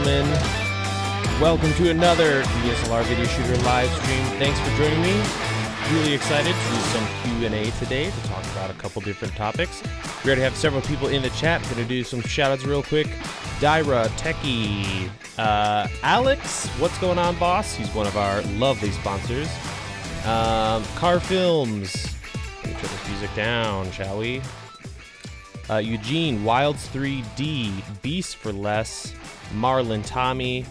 gentlemen, welcome to another DSLR video shooter live stream. Thanks for joining me. Really excited to do some Q&A today to talk about a couple different topics. We already have several people in the chat. I'm going to do some shout-outs real quick. Dyra, Techie, Alex, what's going on, boss? He's one of our lovely sponsors. Car Films. Let me turn this music down, shall we? Eugene, Wilds 3D, Beast for Less, Marlon, Tommy,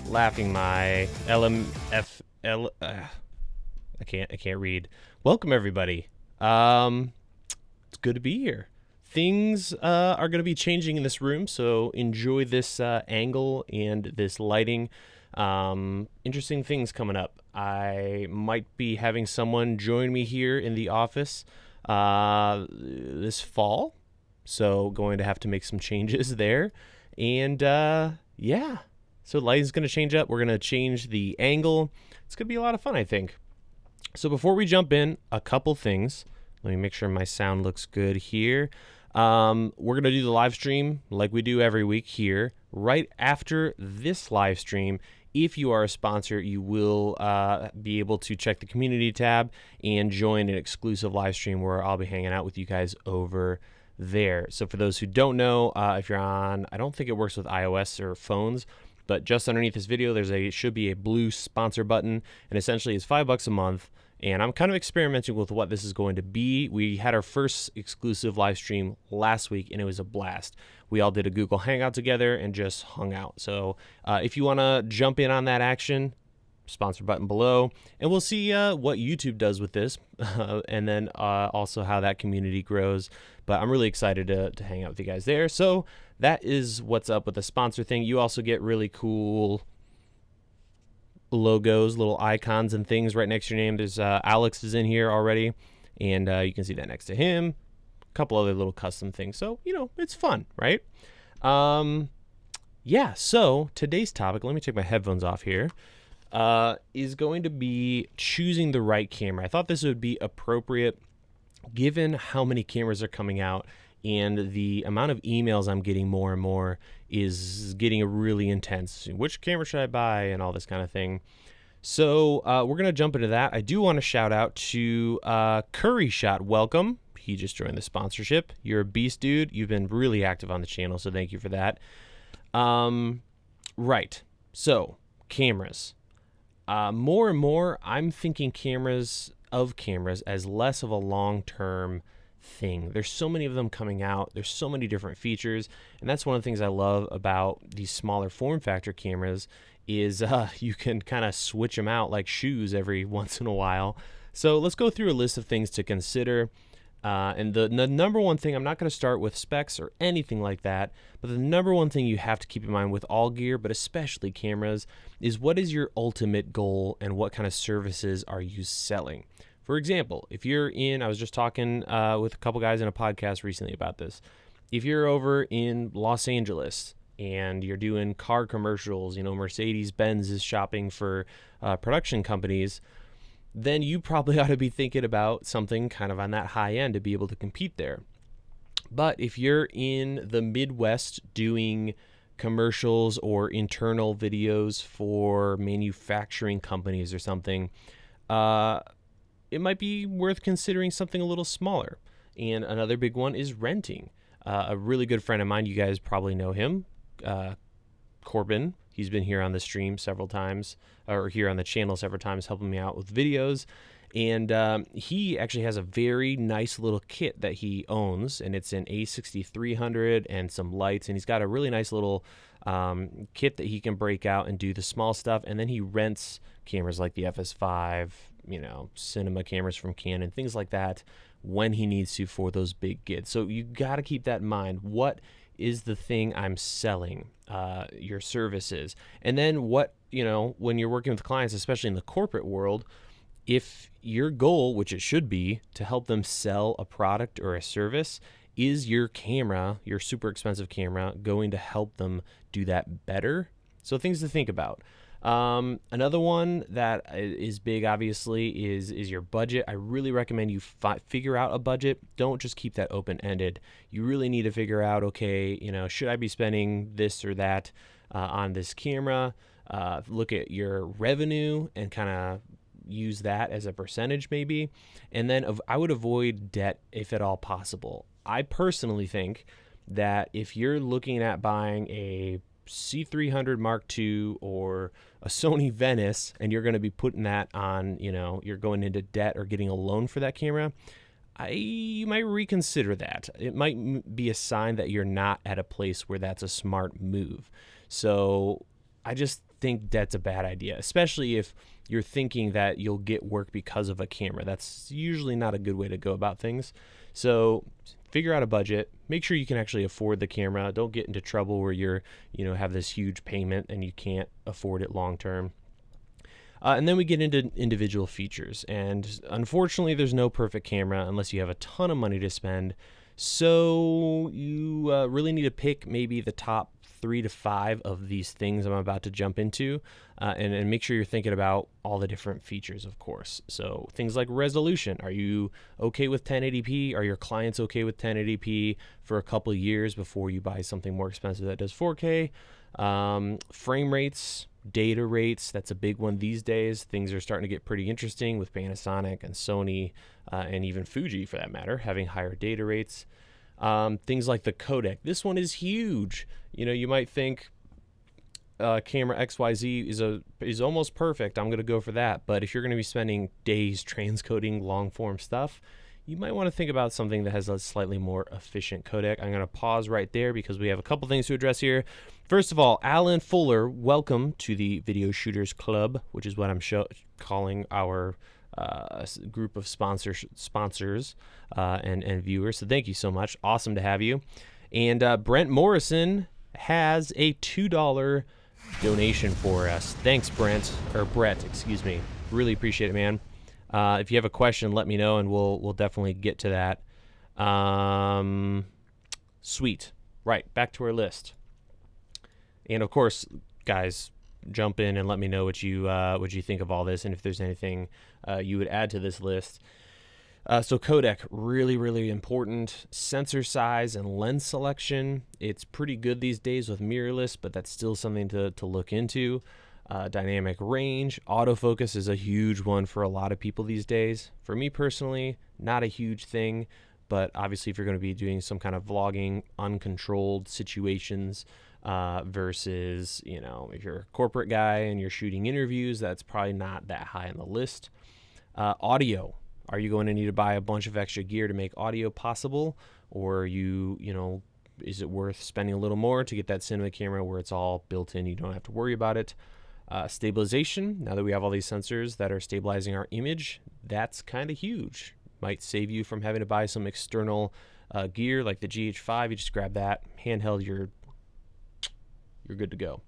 Laughing My, LMFL. I can't read. Welcome everybody. It's good to be here. Things are going to be changing in this room, so enjoy this angle and this lighting. Interesting things coming up. I might be having someone join me here in the office this fall. So going to have to make some changes there. And yeah, so lighting's going to change up. We're going to change the angle. It's going to be a lot of fun, I think. So before we jump in, a couple things. Let me make sure my sound looks good here. We're going to do the live stream like we do every week here. Right after this live stream, if you are a sponsor, you will be able to check the community tab and join an exclusive live stream where I'll be hanging out with you guys over there. So for those who don't know, if you're on, I don't think it works with iOS or phones, but just underneath this video, should be a blue sponsor button, and essentially it's $5 a month. And I'm kind of experimenting with what this is going to be. We had our first exclusive live stream last week, and it was a blast. We all did a Google Hangout together and just hung out. So if you want to jump in on that action, sponsor button below, and we'll see what YouTube does with this, and then also how that community grows. But I'm really excited to hang out with you guys there. So that is what's up with the sponsor thing. You also get really cool logos, little icons and things right next to your name. There's Alex is in here already, and you can see that next to him. A couple other little custom things. So, it's fun, right? Yeah, so today's topic, let me take my headphones off here, is going to be choosing the right camera. I thought this would be appropriate given how many cameras are coming out, and the amount of emails I'm getting more and more is getting really intense. Which camera should I buy and all this kind of thing. So we're going to jump into that. I do want to shout out to Curry Shot. Welcome. He just joined the sponsorship. You're a beast, dude. You've been really active on the channel, so thank you for that. Right. So cameras. More and more, I'm thinking cameras as less of a long-term thing. There's so many of them coming out. There's so many different features, and that's one of the things I love about these smaller form factor cameras is you can kind of switch them out like shoes every once in a while. So let's go through a list of things to consider. And the number one thing, I'm not going to start with specs or anything like that, but the number one thing you have to keep in mind with all gear, but especially cameras, is what is your ultimate goal and what kind of services are you selling? For example, if you're I was just talking with a couple guys in a podcast recently about this. If you're over in Los Angeles and you're doing car commercials, Mercedes-Benz is shopping for production companies, then you probably ought to be thinking about something kind of on that high end to be able to compete there. But if you're in the Midwest doing commercials or internal videos for manufacturing companies or something, it might be worth considering something a little smaller. And another big one is renting. A really good friend of mine, you guys probably know him, Corbin. He's been here on the stream several times, or here on the channel several times, helping me out with videos. And he actually has a very nice little kit that he owns, and it's an A6300 and some lights. And he's got a really nice little kit that he can break out and do the small stuff. And then he rents cameras like the FS5, cinema cameras from Canon, things like that, when he needs to for those big gigs. So you got to keep that in mind. What is the thing I'm selling, your services? And then what, when you're working with clients, especially in the corporate world, if your goal, which it should be, to help them sell a product or a service, is your camera, your super expensive camera, going to help them do that better? So things to think about. Another one that is big, obviously, is your budget. I really recommend you figure out a budget. Don't just keep that open-ended. You really need to figure out, okay, should I be spending this or that? on this camera. Look at your revenue and kind of use that as a percentage maybe. And then I would avoid debt if at all possible. I personally think that if you're looking at buying a C300 Mark II or a Sony Venice and you're going to be putting that on, you're going into debt or getting a loan for that camera, you might reconsider that. It might be a sign that you're not at a place where that's a smart move. So I just think debt's a bad idea, especially if you're thinking that you'll get work because of a camera. That's usually not a good way to go about things. So figure out a budget, make sure you can actually afford the camera. Don't get into trouble where you're, have this huge payment and you can't afford it long term. And then we get into individual features. And unfortunately, there's no perfect camera unless you have a ton of money to spend. So you really need to pick maybe the top 3 to 5 of these things I'm about to jump into, and make sure you're thinking about all the different features, of course. So things like resolution. Are you okay with 1080p? Are your clients okay with 1080p for a couple of years before you buy something more expensive that does 4K? Frame rates, data rates, that's a big one these days. Things are starting to get pretty interesting with Panasonic and Sony, and even Fuji for that matter, having higher data rates. Things like the codec. This one is huge. You might think camera XYZ is almost perfect. I'm going to go for that. But if you're going to be spending days transcoding long form stuff, you might want to think about something that has a slightly more efficient codec. I'm going to pause right there because we have a couple things to address here. First of all, Alan Fuller, welcome to the Video Shooters Club, which is what I'm calling our group of sponsors and viewers. So thank you so much. Awesome to have you. And Brent Morrison has a $2 donation for us. Thanks, Brett, excuse me. Really appreciate it, man. If you have a question, let me know, and we'll definitely get to that. Sweet. Right, back to our list. And of course, guys, jump in and let me know what you think of all this, and if there's anything you would add to this list. So codec, really, really important. Sensor size and lens selection. It's pretty good these days with mirrorless, but that's still something to look into. Dynamic range. Autofocus is a huge one for a lot of people these days. For me personally, not a huge thing, but obviously if you're going to be doing some kind of vlogging, uncontrolled situations, versus, if you're a corporate guy and you're shooting interviews, that's probably not that high on the list. Audio. Are you going to need to buy a bunch of extra gear to make audio possible? Or is it worth spending a little more to get that cinema camera where it's all built in, you don't have to worry about it? Stabilization. Now that we have all these sensors that are stabilizing our image, that's kind of huge. Might save you from having to buy some external gear like the GH5. You just grab that handheld, you're good to go.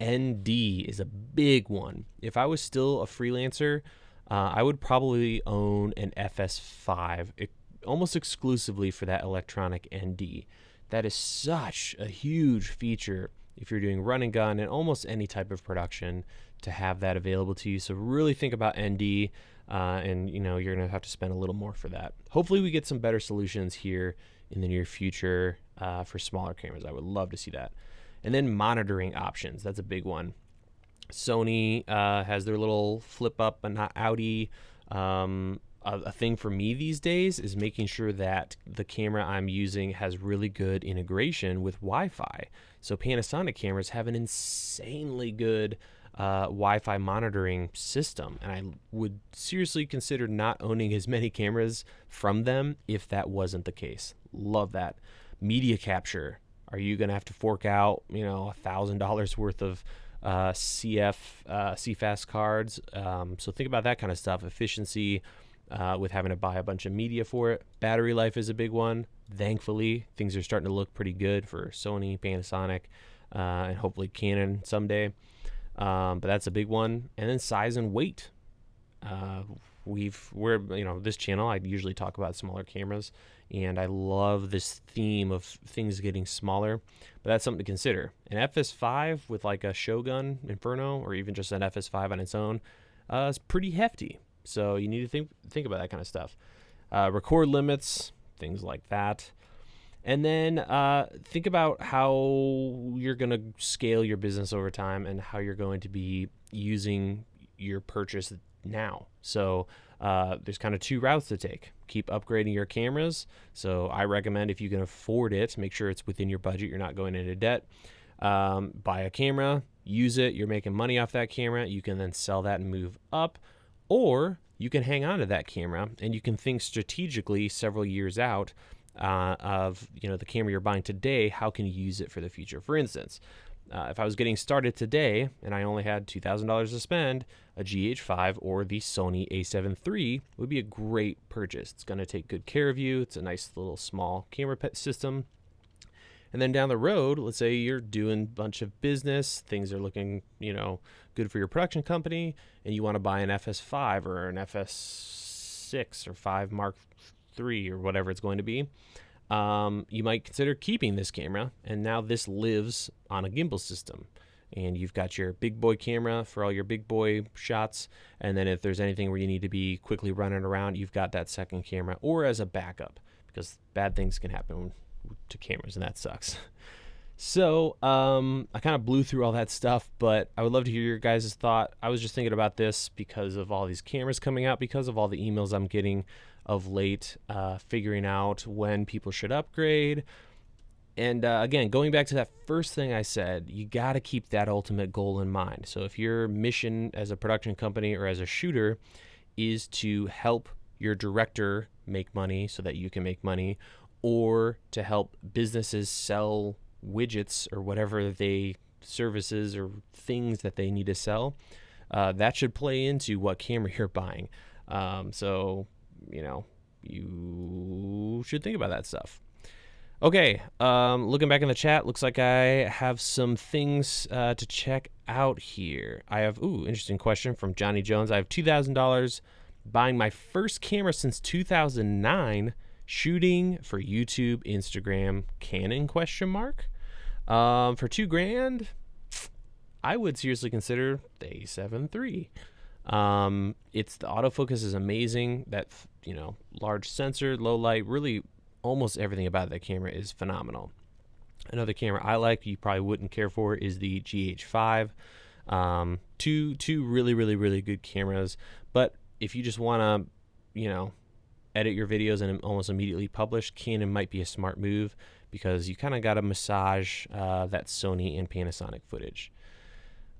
ND is a big one. If I was still a freelancer, I would probably own an FS5 almost exclusively for that electronic ND. That is such a huge feature if you're doing run and gun and almost any type of production to have that available to you. So really think about ND, and you're going to have to spend a little more for that. Hopefully we get some better solutions here in the near future for smaller cameras. I would love to see that. And then monitoring options. That's a big one. Sony has their little flip up and not outie. A thing for me these days is making sure that the camera I'm using has really good integration with Wi-Fi. So Panasonic cameras have an insanely good Wi-Fi monitoring system, and I would seriously consider not owning as many cameras from them if that wasn't the case. Love that. Media capture. Are you going to have to fork out, $1,000 worth of CFast cards? So think about that kind of stuff. Efficiency with having to buy a bunch of media for it. Battery life is a big one. Thankfully, things are starting to look pretty good for Sony, Panasonic, and hopefully Canon someday. But that's a big one. And then size and weight. This channel, I usually talk about smaller cameras, and I love this theme of things getting smaller, but that's something to consider. An FS5 with like a Shogun Inferno, or even just an FS5 on its own, is pretty hefty. So you need to think about that kind of stuff. Record limits, things like that. And then think about how you're going to scale your business over time and how you're going to be using your purchase now. So there's kind of two routes to take. Keep upgrading your cameras. So I recommend, if you can afford it, make sure it's within your budget. You're not going into debt. Buy a camera, use it. You're making money off that camera. You can then sell that and move up. Or you can hang on to that camera and you can think strategically several years out of the camera you're buying today. How can you use it for the future? For instance, if I was getting started today and I only had $2,000 to spend, a GH5 or the Sony a7 III would be a great purchase. It's going to take good care of you. It's a nice little small camera system. And then down the road, let's say you're doing a bunch of business, things are looking, good for your production company, and you want to buy an FS5 or an FS6 or 5 Mark III or whatever it's going to be. You might consider keeping this camera, and now this lives on a gimbal system. And you've got your big boy camera for all your big boy shots, and then if there's anything where you need to be quickly running around, you've got that second camera, or as a backup, because bad things can happen to cameras, and that sucks. So I kind of blew through all that stuff, but I would love to hear your guys' thought. I was just thinking about this because of all these cameras coming out, because of all the emails I'm getting of late, figuring out when people should upgrade. And again, going back to that first thing I said, you got to keep that ultimate goal in mind. So if your mission as a production company or as a shooter is to help your director make money so that you can make money, or to help businesses sell widgets or whatever services or things that they need to sell, that should play into what camera you're buying. So you should think about that stuff. Okay, looking back in the chat, looks like I have some things to check out here. I have, interesting question from Johnny Jones. I have $2,000, buying my first camera since 2009, shooting for YouTube, Instagram, Canon ? For $2,000, I would seriously consider the a7 III. It's the autofocus is amazing. That large sensor, low light, really almost everything about that camera is phenomenal. Another camera I like, you probably wouldn't care for, is the GH5. Two really, really, really good cameras. But if you just want to, edit your videos and almost immediately publish, Canon might be a smart move, because you kind of got to massage that Sony and Panasonic footage.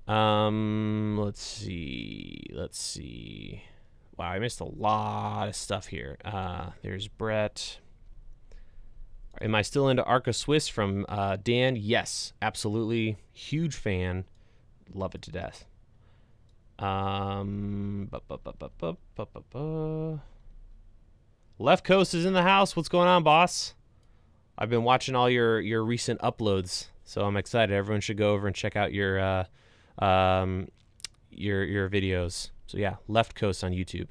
Let's see. Wow, I missed a lot of stuff here. There's Brett. Am I still into Arca Swiss from Dan? Yes, absolutely. Huge fan. Love it to death. Left Coast is in the house. What's going on, boss? I've been watching all your recent uploads, so I'm excited. Everyone should go over and check out your videos. So yeah, Left Coast on YouTube.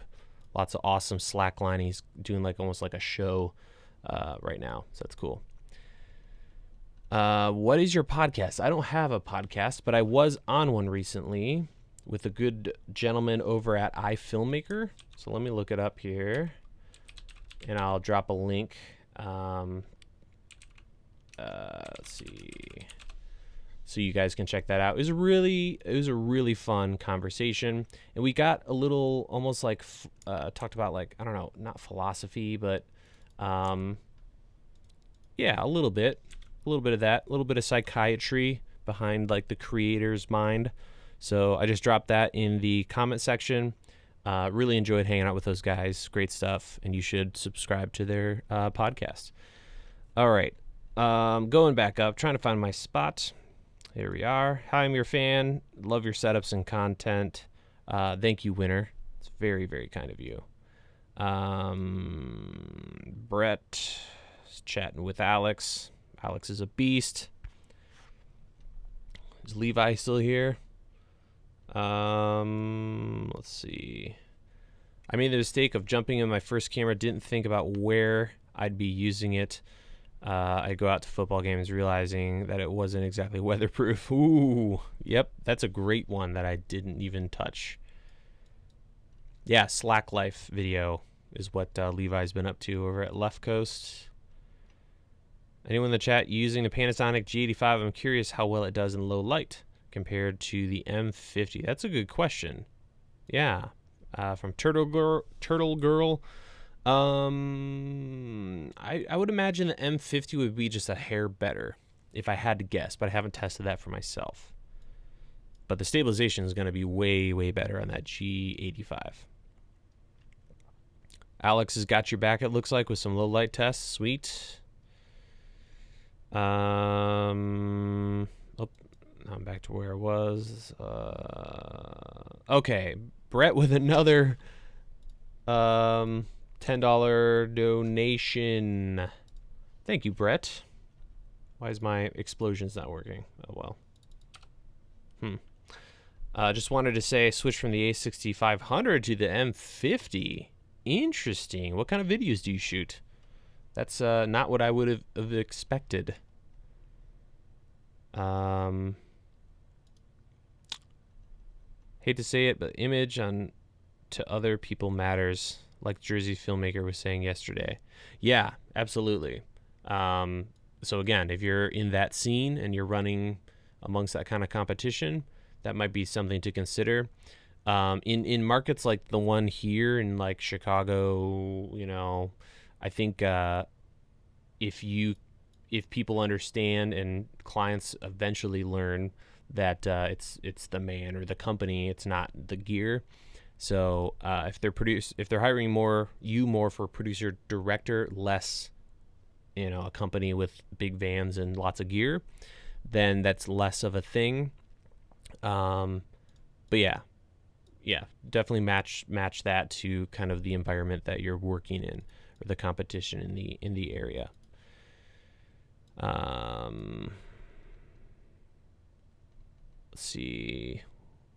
Lots of awesome slacklining. He's doing almost like a show right now, so that's cool. What is your podcast? I don't have a podcast, but I was on one recently with a good gentleman over at iFilmmaker. So let me look it up here, and I'll drop a link. Let's see, so you guys can check that out. It was a really fun conversation, and we got a little almost talked about I don't know, not philosophy, but yeah, a little bit of that, a little bit of psychiatry behind the creator's mind. So I just dropped that in the comment section. Really enjoyed hanging out with those guys. Great stuff, and you should subscribe to their podcast. All right, going back up, trying to find my spot. Here we are. Hi, I'm your fan. Love your setups and content. Thank you, Winner. It's very, very kind of you. Brett is chatting with Alex. Alex is a beast. Is Levi still here? Let's see. I made the mistake of jumping in my first camera. Didn't think about where I'd be using it. I go out to football games realizing that it wasn't exactly weatherproof. Ooh, yep, that's a great one that I didn't even touch. Yeah, Slack Life video is what Levi's been up to over at Left Coast. Anyone in the chat using the Panasonic G85? I'm curious how well it does in low light compared to the M50. That's a good question. Yeah. From Turtle Girl. I would imagine the M50 would be just a hair better if I had to guess, but I haven't tested that for myself. But the stabilization is going to be way, way better on that G85. Alex has got your back, it looks like, with some low light tests. Sweet. Oh, I'm back to where I was. Okay, Brett with another $10 donation. Thank you, Brett. Why is my explosions not working? Oh well. Just wanted to say, switch from the A6500 to the M50. Interesting. What kind of videos do you shoot? That's not what I would have expected. Hate to say it, but image on to other people matters, like Jersey filmmaker was saying yesterday. Yeah, absolutely. So again, if you're in that scene and you're running amongst that kind of competition, that might be something to consider. In markets like the one here in like Chicago, you know, I think if people understand and clients eventually learn that it's the man or the company, it's not the gear. So if they're hiring more for producer director, less, you know, a company with big vans and lots of gear, then that's less of a thing. But yeah, definitely match that to kind of the environment that you're working in or the competition in the area. Let's see.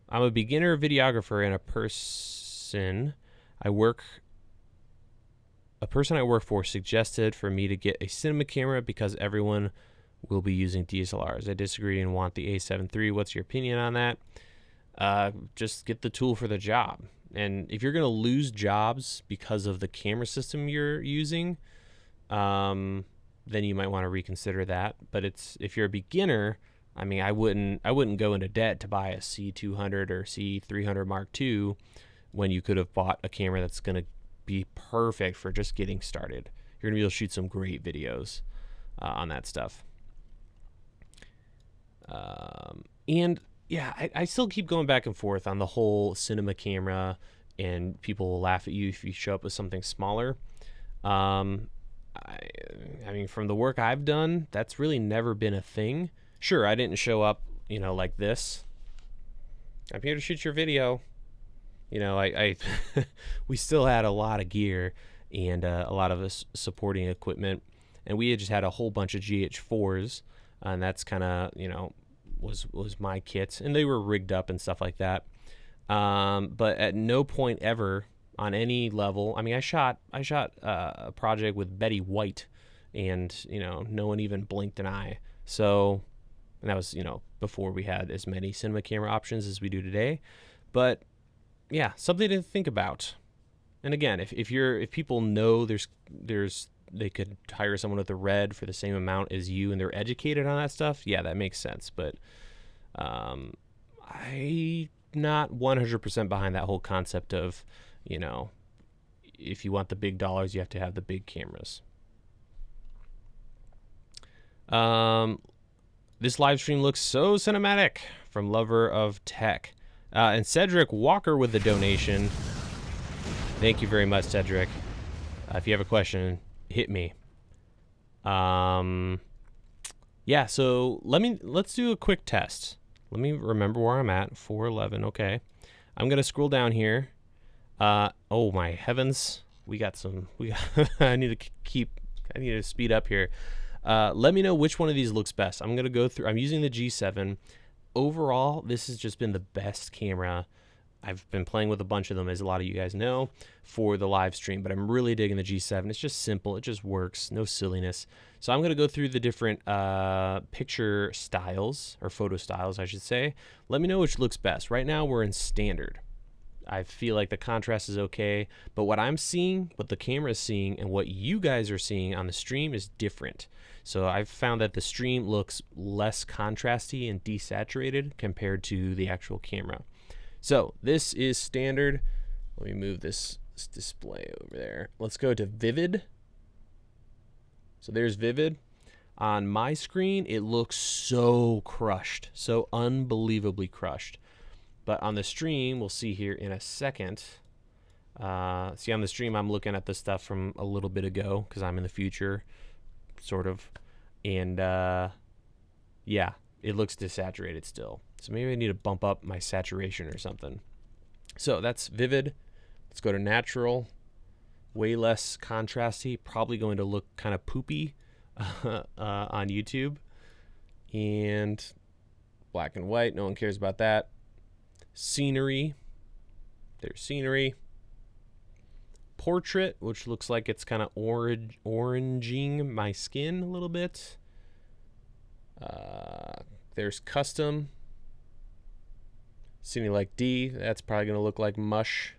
I'm a beginner videographer and a person I work for suggested for me to get a cinema camera because everyone will be using DSLRs. I disagree and want the A7 III. What's your opinion on that? Just get the tool for the job. And if you're going to lose jobs because of the camera system you're using, then you might want to reconsider that. But if you're a beginner, I mean, I wouldn't go into debt to buy a C200 or C300 Mark II when you could have bought a camera that's going to be perfect for just getting started. You're going to be able to shoot some great videos on that stuff. And yeah, I still keep going back and forth on the whole cinema camera, and people will laugh at you if you show up with something smaller. I mean, from the work I've done, that's really never been a thing. Sure, I didn't show up, you know, like this. I'm here to shoot your video. You know, we still had a lot of gear and a lot of us supporting equipment, and we had just had a whole bunch of GH4s, and that's kind of, you know, was my kit, and they were rigged up and stuff like that. But at no point ever on any level, I mean, I shot a project with Betty White, and, you know, no one even blinked an eye. So, and that was, you know, before we had as many cinema camera options as we do today. But yeah, something to think about. And again, if people know they could hire someone with a Red for the same amount as you and they're educated on that stuff, yeah, that makes sense. But I'm not 100% behind that whole concept of, you know, if you want the big dollars, you have to have the big cameras. This live stream looks so cinematic, from Lover of Tech. And Cedric Walker with the donation. Thank you very much, Cedric. If you have a question, hit me. Yeah, so let's do a quick test. Let me remember where I'm at. 411. Okay. I'm gonna scroll down here. Oh my heavens. I need to speed up here. Let me know which one of these looks best. I'm gonna go through. I'm using the G7. Overall, this has just been the best camera. I've been playing with a bunch of them, as a lot of you guys know, for the live stream, but I'm really digging the G7. It's just simple. It just works. No silliness. So I'm going to go through the different picture styles, or photo styles, I should say. Let me know which looks best. Right now, we're in standard. I feel like the contrast is okay, but what I'm seeing, what the camera is seeing, and what you guys are seeing on the stream is different. So I've found that the stream looks less contrasty and desaturated compared to the actual camera. So this is standard. Let me move this display over there. Let's go to vivid. So there's vivid. On my screen, it looks so crushed, so unbelievably crushed. But on the stream, we'll see here in a second. See, on the stream, I'm looking at the stuff from a little bit ago because I'm in the future, sort of. And yeah, it looks desaturated still. So maybe I need to bump up my saturation or something. So that's vivid. Let's go to natural. Way less contrasty. Probably going to look kind of poopy on YouTube. And black and white. No one cares about that. Scenery. There's scenery. Portrait, which looks like it's kind of oranging my skin a little bit. There's custom. Cine like D. That's probably going to look like mush.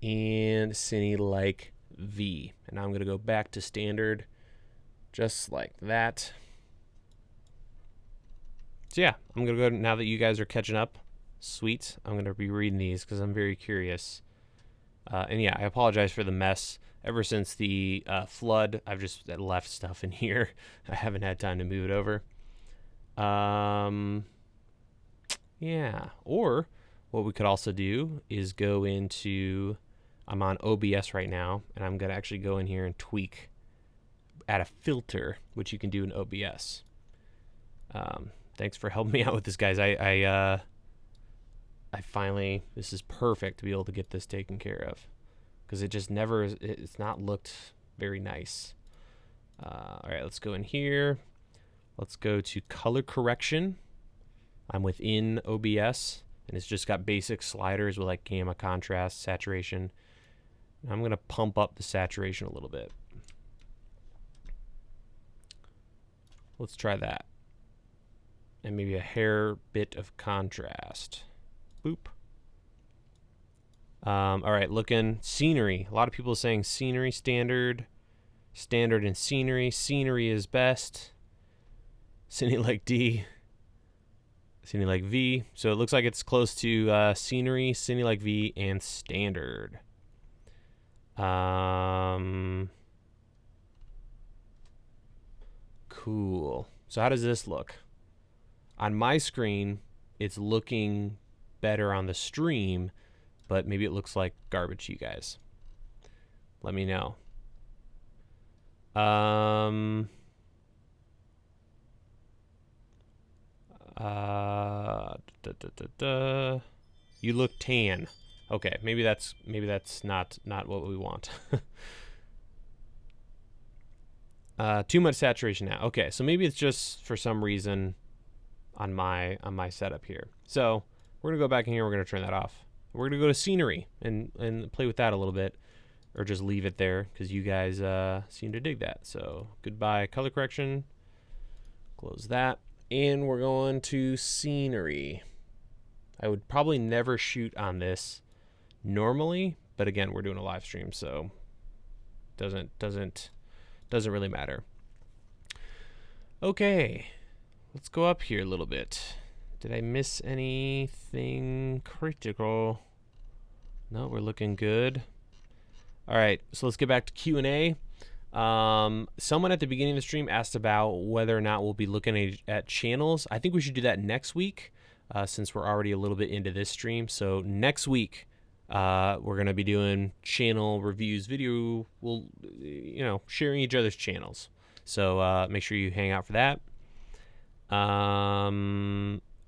And Cine like V. And I'm going to go back to standard just like that. So yeah, I'm going to go, now that you guys are catching up, sweet, I'm going to be reading these because I'm very curious. And yeah, I apologize for the mess. Ever since the flood, I've just left stuff in here. I haven't had time to move it over. Yeah, or what we could also do is go into, I'm on OBS right now, and I'm going to actually go in here and tweak, add a filter, which you can do in OBS. Thanks for helping me out with this, guys. I finally, this is perfect to be able to get this taken care of, because it just never, it's not looked very nice. All right, let's go in here. Let's go to color correction. I'm within OBS, and it's just got basic sliders with like gamma, contrast, saturation. I'm going to pump up the saturation a little bit. Let's try that. And maybe a hair bit of contrast. Boop. All right, looking scenery. A lot of people saying scenery standard, standard and scenery. Scenery is best. Cine like D. Cine like V. So it looks like it's close to scenery, Cine like V, and standard. Cool. So how does this look? On my screen, it's looking better on the stream, but maybe it looks like garbage to you guys. Let me know. You look tan. Okay, maybe that's not what we want. Too much saturation now. Okay, so maybe it's just for some reason on my setup here. So we're gonna go back in here. We're gonna turn that off. We're gonna go to scenery and play with that a little bit, or just leave it there because you guys seem to dig that. So goodbye color correction. Close that, and we're going to scenery. I would probably never shoot on this normally, but again, we're doing a live stream, so doesn't really matter. Okay, let's go up here a little bit. Did I miss anything critical? No, we're looking good. All right, so let's get back to Q&A. Someone at the beginning of the stream asked about whether or not we'll be looking at channels. I think we should do that next week, since we're already a little bit into this stream. So next week, we're going to be doing channel reviews, video, we'll, sharing each other's channels. So make sure you hang out for that.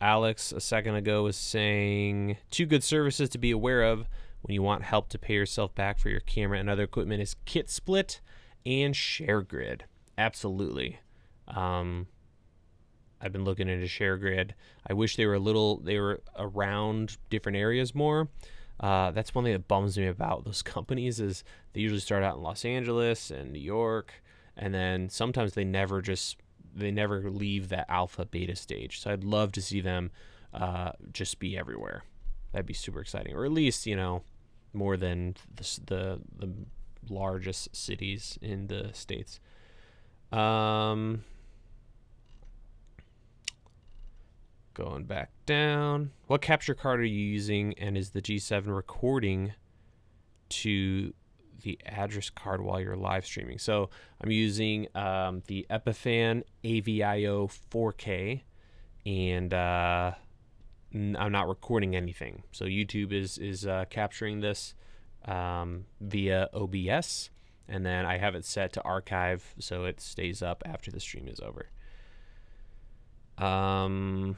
Alex a second ago was saying 2 good services to be aware of when you want help to pay yourself back for your camera and other equipment is Kit Split and ShareGrid. Absolutely. I've been looking into ShareGrid. I wish they were around different areas more. That's one thing that bums me about those companies is they usually start out in Los Angeles and New York, and then sometimes they never leave that alpha beta stage. So I'd love to see them just be everywhere. That'd be super exciting, or at least, you know, more than the largest cities in the States. Going back down. What capture card are you using, and is the G7 recording to the address card while you're live streaming? So I'm using the Epiphan AVIO 4K, and I'm not recording anything. So YouTube is capturing this via OBS, and then I have it set to archive so it stays up after the stream is over. I'm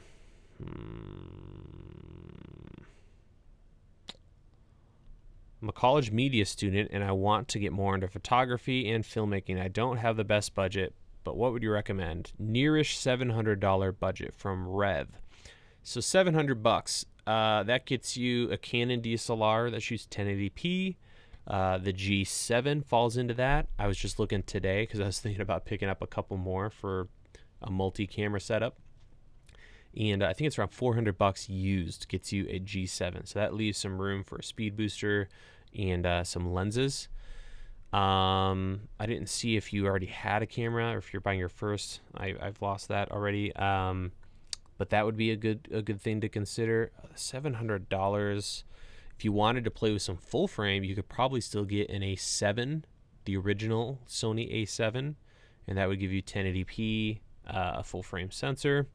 a college media student and I want to get more into photography and filmmaking. I don't have the best budget, but what would you recommend? Nearish $700 budget from Rev. So $700, that gets you a Canon DSLR that shoots 1080p. The G7 falls into that. I was just looking today because I was thinking about picking up a couple more for a multi-camera setup. And I think it's around $400 used, gets you a G7. So that leaves some room for a speed booster and some lenses. I didn't see if you already had a camera or if you're buying your first. I've lost that already. But that would be a good thing to consider. $700. If you wanted to play with some full frame, you could probably still get an A7, the original Sony A7, and that would give you 1080p, a full frame sensor.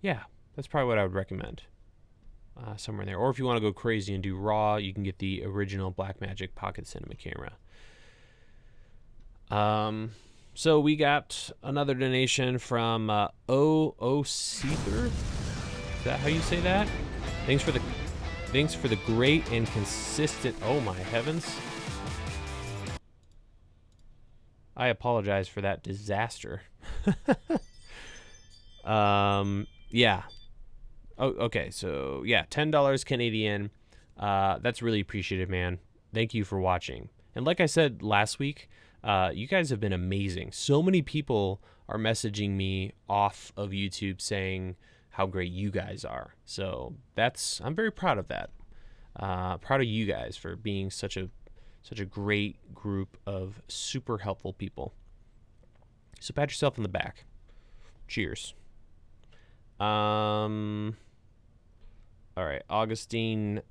Yeah, that's probably what I would recommend. Somewhere in there. Or if you want to go crazy and do RAW, you can get the original Blackmagic Pocket Cinema camera. So we got another donation from O Seether. Is that how you say that? Thanks for the great and consistent. Oh my heavens! I apologize for that disaster. Yeah. Oh, okay. So yeah, $10 Canadian. That's really appreciated, man. Thank you for watching. And like I said last week, you guys have been amazing. So many people are messaging me off of YouTube saying how great you guys are. So I'm very proud of that. Proud of you guys for being such a great group of super helpful people. So pat yourself on the back. Cheers. All right, Augustine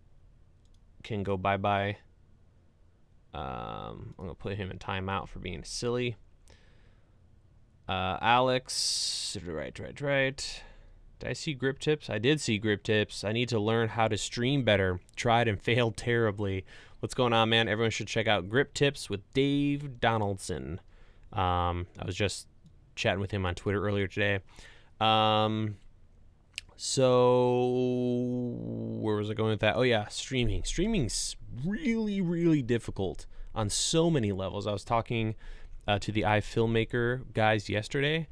can go bye-bye. I'm gonna put him in timeout for being silly. Alex, right. Did I see grip tips? I did see grip tips. I need to learn how to stream better. Tried and failed terribly. What's going on, man? Everyone should check out Grip Tips with Dave Donaldson. I was just chatting with him on Twitter earlier today. So where was I going with that? Oh yeah, streaming. Streaming's really, really difficult on so many levels. I was talking to the iFilmmaker guys yesterday.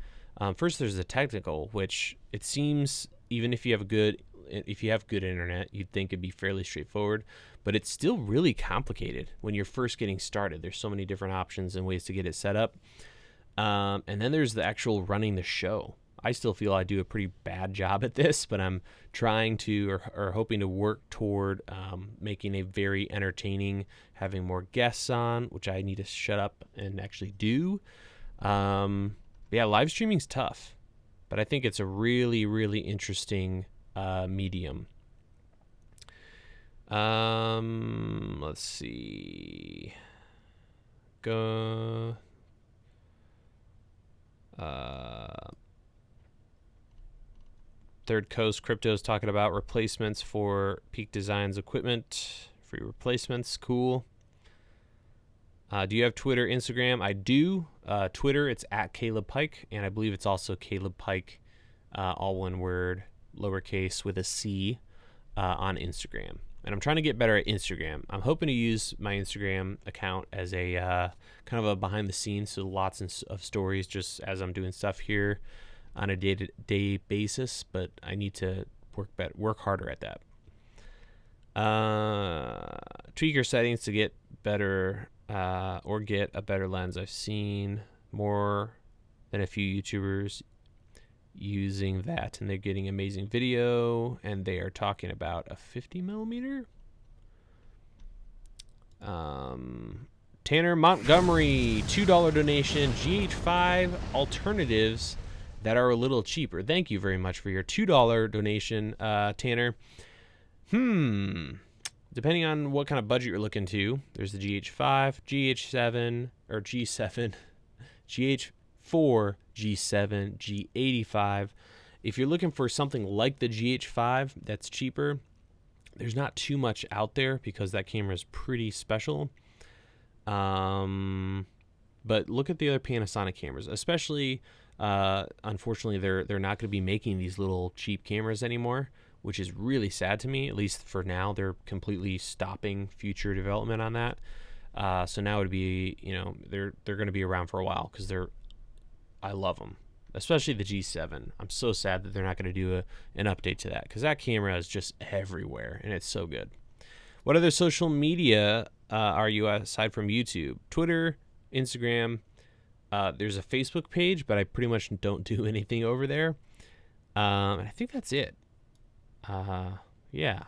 First, there's the technical, which it seems even if you have good internet, you'd think it'd be fairly straightforward, but it's still really complicated when you're first getting started. There's so many different options and ways to get it set up. And then there's the actual running the show. I still feel I do a pretty bad job at this, but I'm trying to or hoping to work toward making a very entertaining, having more guests on, which I need to shut up and actually do. Yeah, live streaming's tough, but I think it's a really, really interesting medium. Let's see. Go. Third Coast Crypto is talking about replacements for Peak Designs equipment. Free replacements, cool. Do you have Twitter, Instagram? I do. Twitter, it's at Caleb Pike, and I believe it's also Caleb Pike, all one word, lowercase with a C, on Instagram. And I'm trying to get better at Instagram. I'm hoping to use my Instagram account as a kind of a behind the scenes, so lots of stories just as I'm doing stuff here on a day-to-day basis, but I need to work harder at that. Tweak your settings to get better or get a better lens. I've seen more than a few YouTubers using that, and they're getting amazing video, and they are talking about a 50 millimeter. Tanner Montgomery, $2 donation, GH5 alternatives that are a little cheaper. Thank you very much for your $2 donation, Tanner. Depending on what kind of budget you're looking to, there's the GH5, GH7, or G7, GH4, G7, G85. If you're looking for something like the GH5 that's cheaper, there's not too much out there because that camera is pretty special. But look at the other Panasonic cameras, especially, unfortunately, they're not going to be making these little cheap cameras anymore, which is really sad to me. At least for now, they're completely stopping future development on that. So now it would be, they're going to be around for a while because I love them, especially the G7. I'm so sad that they're not going to do an update to that because that camera is just everywhere and it's so good. What other social media are you aside from YouTube? Twitter, Instagram. There's a Facebook page, but I pretty much don't do anything over there. And I think that's it. Yeah.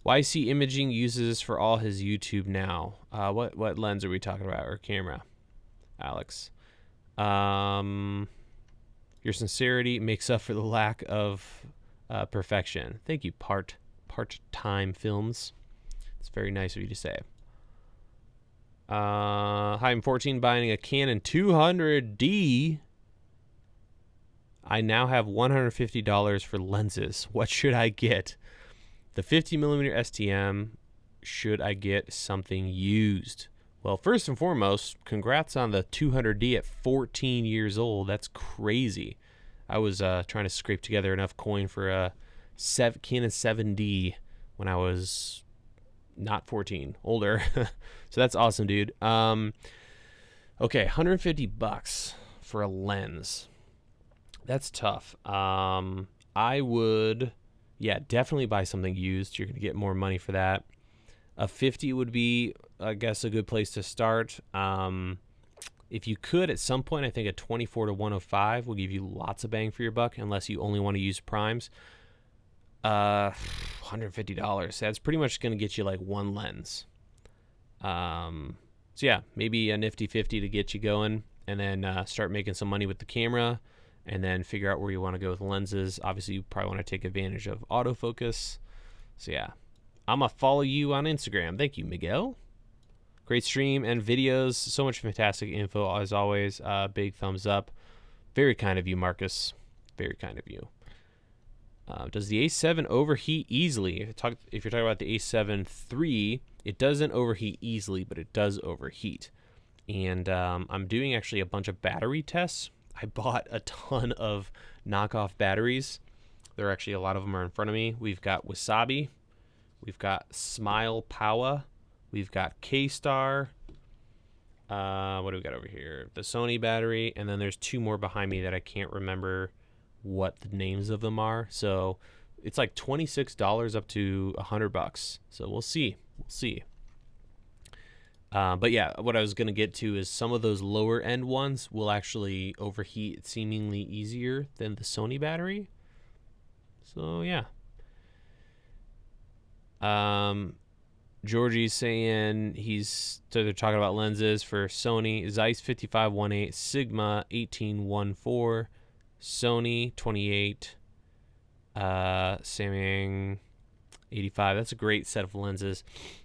YC Imaging uses for all his YouTube now. What lens are we talking about, or camera, Alex? Your sincerity makes up for the lack of perfection. Thank you, part-time films. It's very nice of you to say. Hi, I'm 14, buying a Canon 200D. I now have $150 for lenses. What should I get? The 50mm STM. Should I get something used? Well, first and foremost, congrats on the 200D at 14 years old. That's crazy. I was trying to scrape together enough coin for a Canon 7D when I was not 14, older. So that's awesome, dude. Okay, $150 for a lens. That's tough. I would, definitely buy something used. You're going to get more money for that. A 50 would be, I guess, a good place to start. If you could, at some point, I think a 24 to 105 will give you lots of bang for your buck, unless you only want to use primes. $150. That's pretty much going to get you like one lens. So yeah, maybe a nifty 50 to get you going, and then start making some money with the camera, and then figure out where you want to go with lenses. Obviously, you probably want to take advantage of autofocus. So yeah, I'm going to follow you on Instagram. Thank you, Miguel. Great stream and videos. So much fantastic info, as always. Big thumbs up. Very kind of you, Marcus. Very kind of you. Does the A7 overheat easily? If you're talking about the A7 III, it doesn't overheat easily, but it does overheat. And I'm doing actually a bunch of battery tests. I bought a ton of knockoff batteries. There are actually a lot of them are in front of me. We've got Wasabi. We've got Smile Power. We've got K-Star. What do we got over here? The Sony battery. And then there's two more behind me that I can't remember what the names of them are. So it's like $26 up to $100. So we'll see. But yeah, what I was going to get to is some of those lower end ones will actually overheat seemingly easier than the Sony battery. So yeah. Georgie's saying so they're talking about lenses for Sony. Zeiss 5518, Sigma 1814, Sony 28, Samyang 85. That's a great set of lenses.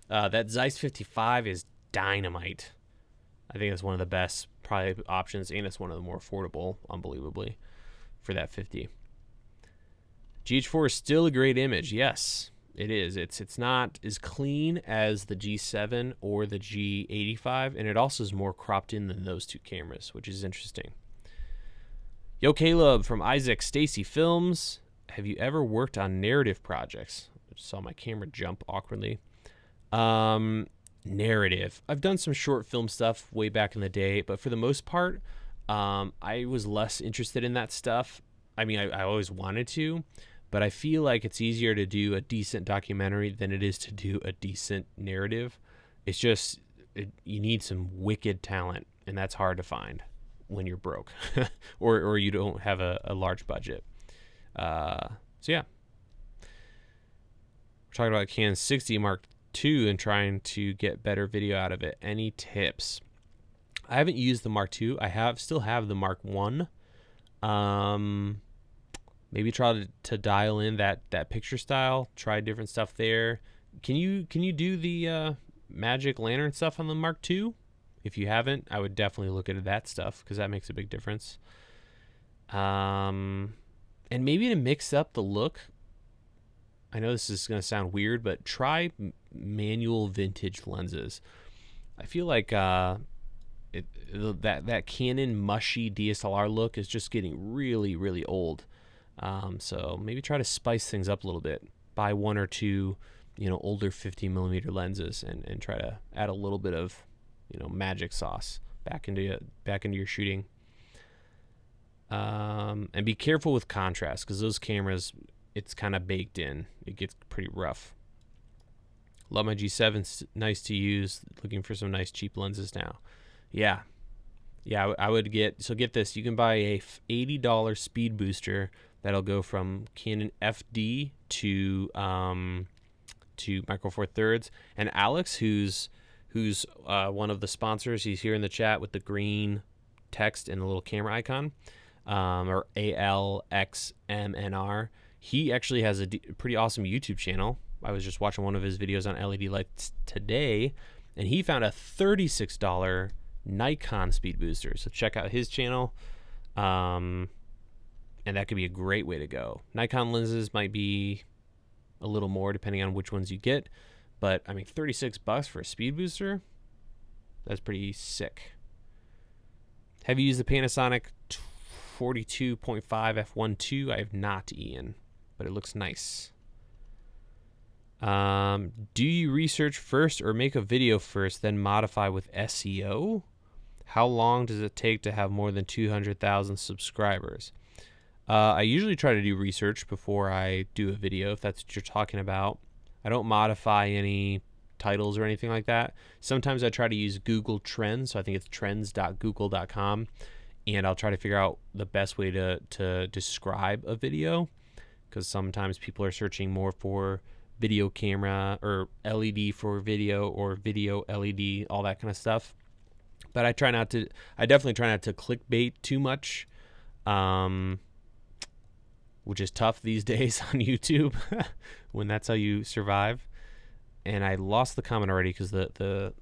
That Zeiss 55 is dynamite. I think it's one of the best probably options, and it's one of the more affordable, unbelievably, for that 50. GH4 is still a great image. Yes, it is. It's not as clean as the G7 or the G85, and it also is more cropped in than those two cameras, which is interesting. Yo, Caleb from Isaac Stacy Films. Have you ever worked on narrative projects? I just saw my camera jump awkwardly. Narrative. I've done some short film stuff way back in the day, but for the most part, I was less interested in that stuff. I mean, I always wanted to, but I feel like it's easier to do a decent documentary than it is to do a decent narrative. It's just, you need some wicked talent, and that's hard to find when you're broke or you don't have a large budget. So yeah, we're talking about Canon 60 Mark II and trying to get better video out of it. Any tips? I haven't used the Mark II. I still have the Mark I. Maybe try to dial in that picture style. Try different stuff there. Can you do the Magic Lantern stuff on the Mark II? If you haven't, I would definitely look into that stuff because that makes a big difference. And maybe to mix up the look. I know this is going to sound weird, but try manual vintage lenses. I feel like that Canon mushy DSLR look is just getting really, really old. So maybe try to spice things up a little bit. Buy one or two, older 50mm lenses and try to add a little bit of, magic sauce back into your shooting. And be careful with contrast because those cameras, it's kind of baked in. It gets pretty rough. Love my G7. It's nice to use. Looking for some nice cheap lenses now. Yeah, I would get this. You can buy a $80 speed booster that'll go from Canon FD to Micro Four Thirds. And Alex, who's one of the sponsors, he's here in the chat with the green text and the little camera icon, or ALXMNR. He actually has a pretty awesome YouTube channel. I was just watching one of his videos on LED lights today, and he found a $36 Nikon speed booster. So check out his channel, and that could be a great way to go. Nikon lenses might be a little more depending on which ones you get, but I mean, $36 for a speed booster, that's pretty sick. Have you used the Panasonic 42.5 f1.2? I have not, Ian, but it looks nice. Do you research first or make a video first, then modify with SEO? How long does it take to have more than 200,000 subscribers? I usually try to do research before I do a video, if that's what you're talking about. I don't modify any titles or anything like that. Sometimes I try to use Google Trends, so I think it's trends.google.com, and I'll try to figure out the best way to describe a video, because sometimes people are searching more for video camera or LED for video or video LED, all that kind of stuff. But I definitely try not to clickbait too much, which is tough these days on YouTube when that's how you survive. And I lost the comment already because the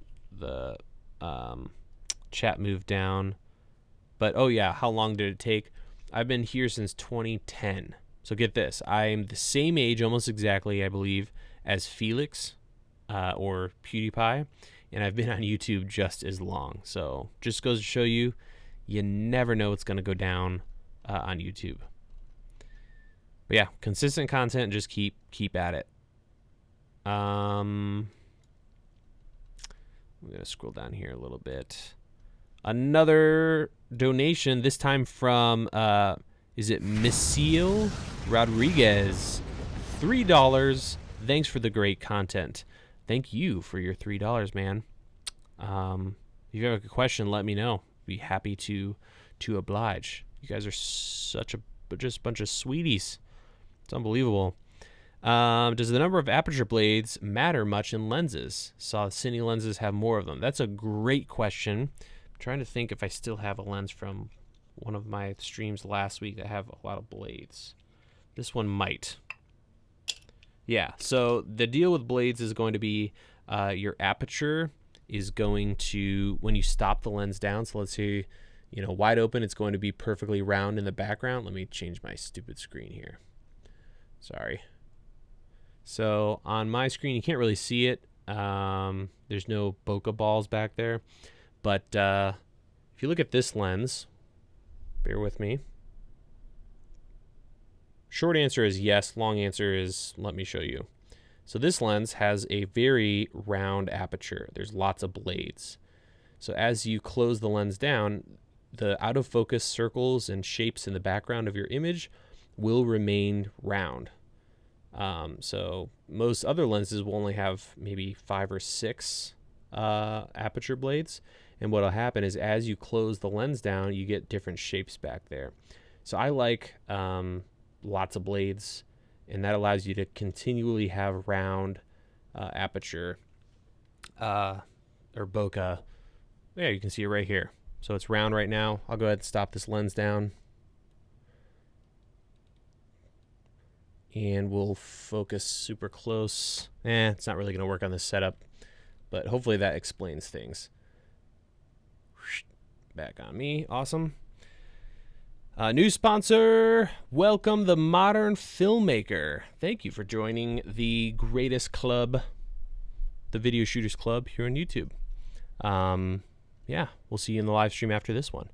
chat moved down. But oh yeah, how long did it take? I've been here since 2010. So get this, I'm the same age, almost exactly, I believe, as Felix or PewDiePie, and I've been on YouTube just as long. So just goes to show you, you never know what's going to go down on YouTube. But yeah, consistent content, and just keep at it. I'm going to scroll down here a little bit. Another donation, this time from, is it Misael Rodriguez? $3. Thanks for the great content. Thank you for your $3, man. If you have a question, let me know. Be happy to oblige. You guys are just a bunch of sweeties. It's unbelievable. Does the number of aperture blades matter much in lenses? Saw Cine lenses have more of them. That's a great question. I'm trying to think if I still have a lens from one of my streams last week that have a lot of blades. This one might. Yeah, so the deal with blades is going to be your aperture is going to, when you stop the lens down, so let's say, wide open, it's going to be perfectly round in the background. Let me change my stupid screen here. Sorry. So on my screen, you can't really see it. There's no bokeh balls back there. But if you look at this lens, bear with me. Short answer is yes. Long answer is let me show you. So this lens has a very round aperture. There's lots of blades. So as you close the lens down, the out of focus circles and shapes in the background of your image will remain round. So most other lenses will only have maybe 5 or 6 aperture blades. And what'll happen is as you close the lens down, you get different shapes back there. So I like lots of blades, and that allows you to continually have round aperture or bokeh. Yeah, you can see it right here. So it's round right now. I'll go ahead and stop this lens down. And we'll focus super close. It's not really going to work on this setup, but hopefully that explains things. Back on me. Awesome. New sponsor. Welcome, The Modern Filmmaker. Thank you for joining the greatest club, the Video Shooters Club here on YouTube. Yeah, we'll see you in the live stream after this one.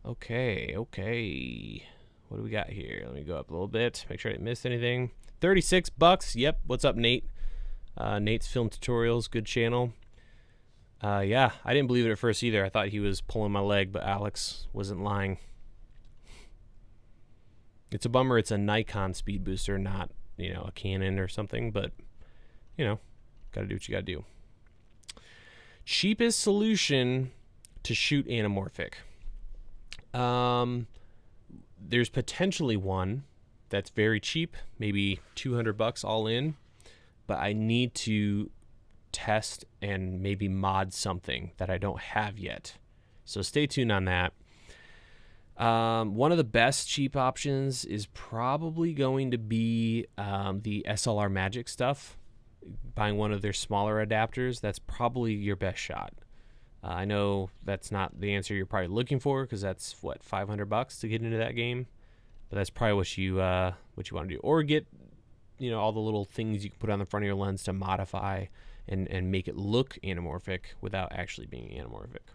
Okay. What do we got here? Let me go up a little bit, make sure I didn't miss anything. $36. Yep. What's up, Nate? Nate's Film Tutorials, good channel. Yeah, I didn't believe it at first either. I thought he was pulling my leg, but Alex wasn't lying. It's a bummer it's a Nikon speed booster, not, a Canon or something, but, gotta do what you gotta do. Cheapest solution to shoot anamorphic. There's potentially one that's very cheap, maybe $200 all in, but I need to test and maybe mod something that I don't have yet. So stay tuned on that. One of the best cheap options is probably going to be the SLR Magic stuff. Buying one of their smaller adapters, that's probably your best shot. I know that's not the answer you're probably looking for, because that's what, $500 to get into that game, but that's probably what you want to do. Or get all the little things you can put on the front of your lens to modify and make it look anamorphic without actually being anamorphic.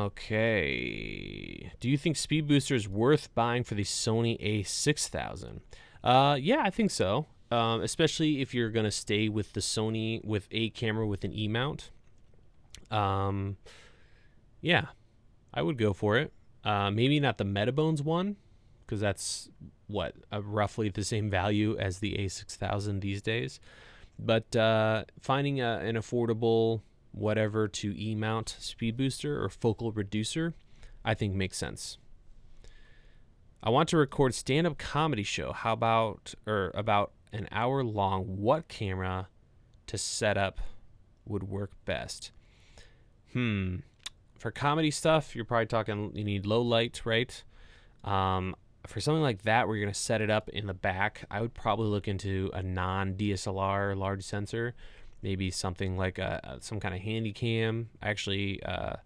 Okay. Do you think Speed Booster is worth buying for the Sony A6000? Yeah, I think so. Especially if you're going to stay with the Sony with a camera with an E-mount. Yeah, I would go for it. Maybe not the Metabones one, because that's roughly the same value as the A6000 these days. But finding an affordable whatever to E-mount speed booster or focal reducer, I think makes sense. I want to record stand-up comedy show. How about an hour long? What camera to set up would work best? For comedy stuff, you're probably talking, you need low light, right? For something like that where you're going to set it up in the back, I would probably look into a non-DSLR large sensor, maybe something like some kind of handy cam. Actually, a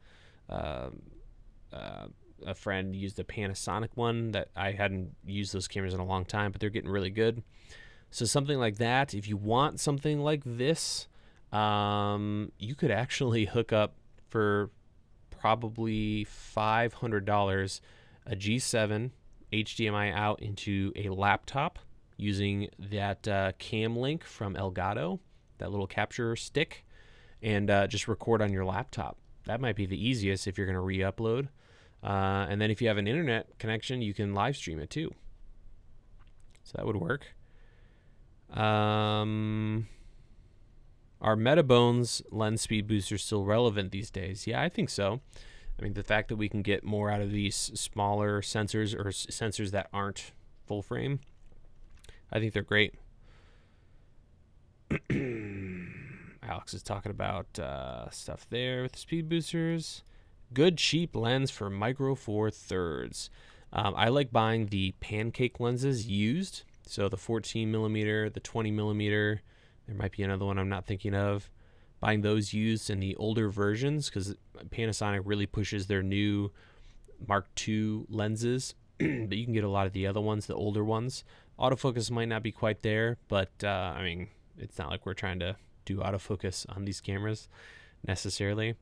friend used a Panasonic one that I hadn't used those cameras in a long time, but they're getting really good. So something like that. If you want something like this, you could actually hook up for probably $500 a G7 HDMI out into a laptop using that cam link from Elgato, that little capture stick, and just record on your laptop. That might be the easiest if you're going to re-upload. And then if you have an internet connection, you can live stream it too. So that would work. Are Metabones lens speed boosters still relevant these days? Yeah, I think so. I mean, the fact that we can get more out of these smaller sensors or sensors that aren't full frame, I think they're great. Alex is talking about stuff there with the speed boosters. Good cheap lens for micro four thirds. I like buying the pancake lenses used. So the 14 millimeter, the 20 millimeter, there might be another one I'm not thinking of. Buying those used in the older versions, because Panasonic really pushes their new Mark II lenses, but you can get a lot of the other ones, the older ones. Autofocus might not be quite there, but I mean, it's not like we're trying to do autofocus on these cameras necessarily.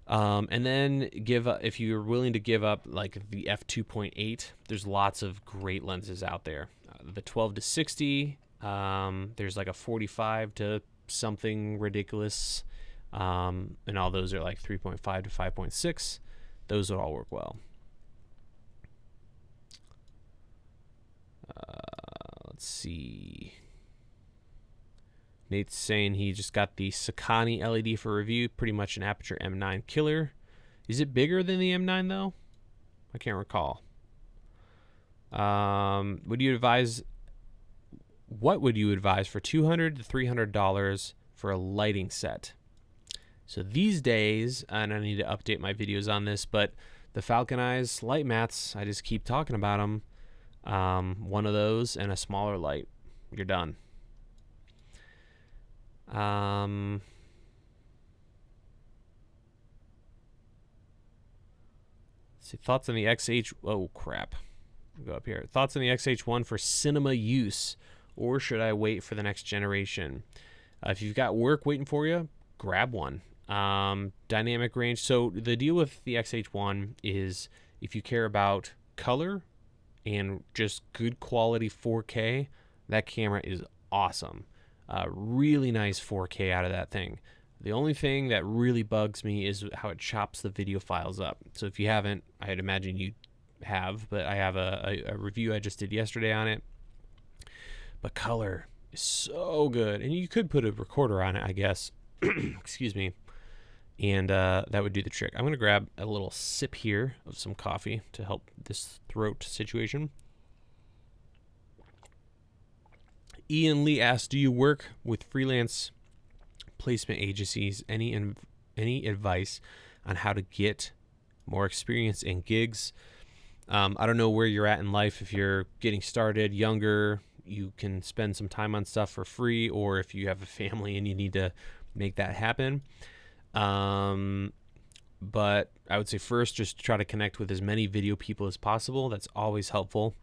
And then if you're willing to give up like the f2.8, there's lots of great lenses out there. The 12 to 60, there's like a 45 to something ridiculous, and all those are like 3.5 to 5.6. Those would all work well. Let's see. Nate's saying he just got the Sakani LED for review, pretty much an Aperture M9 killer. Is it bigger than the M9 though? I can't recall. Would you advise? What would you advise for $200 to $300 for a lighting set? So these days, and I need to update my videos on this, but the Falcon Eyes light mats, I just keep talking about them. One of those and a smaller light, you're done. See, thoughts on the XH. Oh crap! Go up here. Thoughts on the XH1 for cinema use, or should I wait for the next generation? If you've got work waiting for you, grab one. Dynamic range. So the deal with the XH1 is if you care about color and just good quality 4K, that camera is awesome. Really nice 4K out of that thing. The only thing that really bugs me is how it chops the video files up. So if you haven't, I'd imagine you have, but I have a review I just did yesterday on it. But color is so good, and you could put a recorder on it, I guess. Excuse me. And that would do the trick. I'm going to grab a little sip here of some coffee to help this throat situation. Ian Lee asks, do you work with freelance placement agencies? Any advice on how to get more experience in gigs? I don't know where you're at in life. If you're getting started, younger, you can spend some time on stuff for free, or if you have a family and you need to make that happen. But I would say first, just try to connect with as many video people as possible. That's always helpful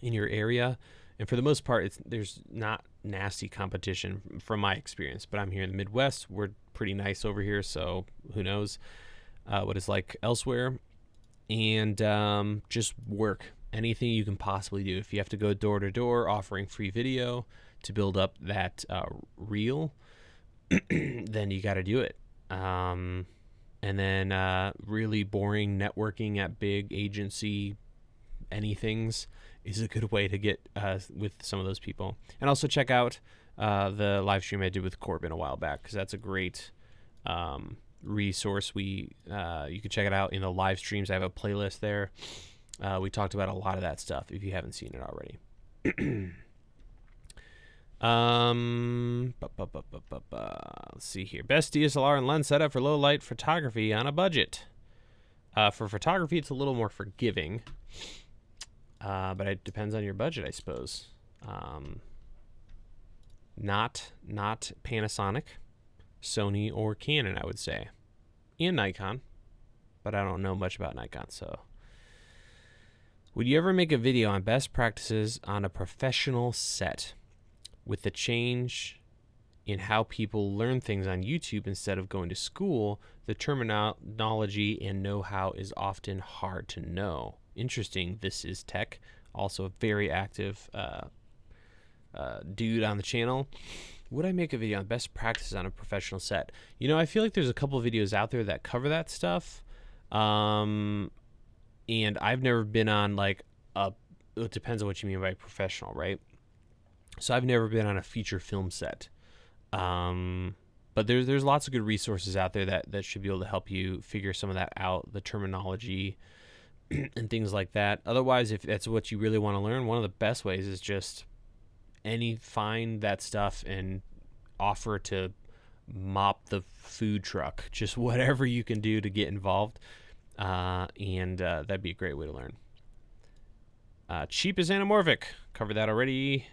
in your area. And for the most part, there's not nasty competition from my experience, but I'm here in the Midwest. We're pretty nice over here, so who knows what it's like elsewhere. And just work. Anything you can possibly do. If you have to go door to door offering free video to build up that reel, then you got to do it. And then really boring networking at big agency anythings is a good way to get with some of those people. And also check out the live stream I did with Corbin a while back, because that's a great resource. You can check it out in the live streams. I have a playlist there. We talked about a lot of that stuff if you haven't seen it already. Let's see here. Best DSLR and lens setup for low light photography on a budget. For photography, it's a little more forgiving, but it depends on your budget, I suppose. Not Panasonic, Sony, or Canon, I would say, and Nikon, but I don't know much about Nikon. So, would you ever make a video on best practices on a professional set? With the change in how people learn things on YouTube instead of going to school, the terminology and know-how is often hard to know. Interesting. This is Tech, also a very active dude on the channel. Would I make a video on best practices on a professional set? You know, I feel like there's a couple of videos out there that cover that stuff. And I've never been on like it depends on what you mean by professional, right? So I've never been on a feature film set. But there's lots of good resources out there that should be able to help you figure some of that out, the terminology and things like that. Otherwise, if that's what you really want to learn, one of the best ways is just find that stuff and offer to mop the food truck, just whatever you can do to get involved. And that'd be a great way to learn. Cheap is anamorphic. Covered that already.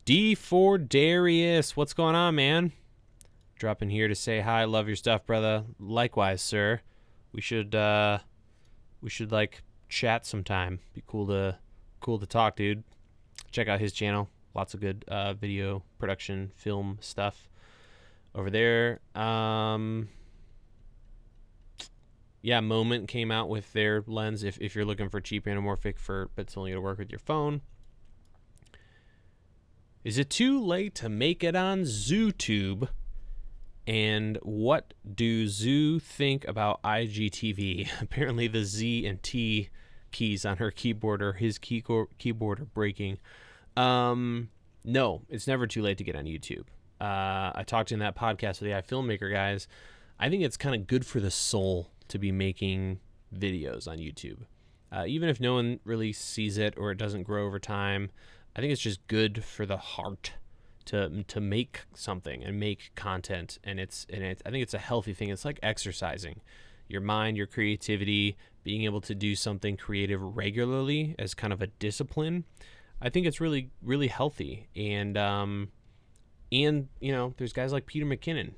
D4 Darius, what's going on, man? Dropping here to say hi. Love your stuff, brother. Likewise, sir. We should like chat sometime. Be cool to talk, dude. Check out his channel. Lots of good video production, film stuff over there. Yeah, Moment came out with their lens if you're looking for cheap anamorphic but it's only going to work with your phone. Is it too late to make it on ZooTube? And what do Zoo think about IGTV? Apparently the Z and T keys on her keyboard or his keyboard are breaking. No, it's never too late to get on YouTube. I talked in that podcast with the iFilmmaker guys. I think it's kind of good for the soul to be making videos on YouTube. Even if no one really sees it or it doesn't grow over time, I think it's just good for the heart to make something and make content. And I think it's a healthy thing. It's like exercising your mind, your creativity, being able to do something creative regularly as kind of a discipline. I think it's really, really healthy. And there's guys like Peter McKinnon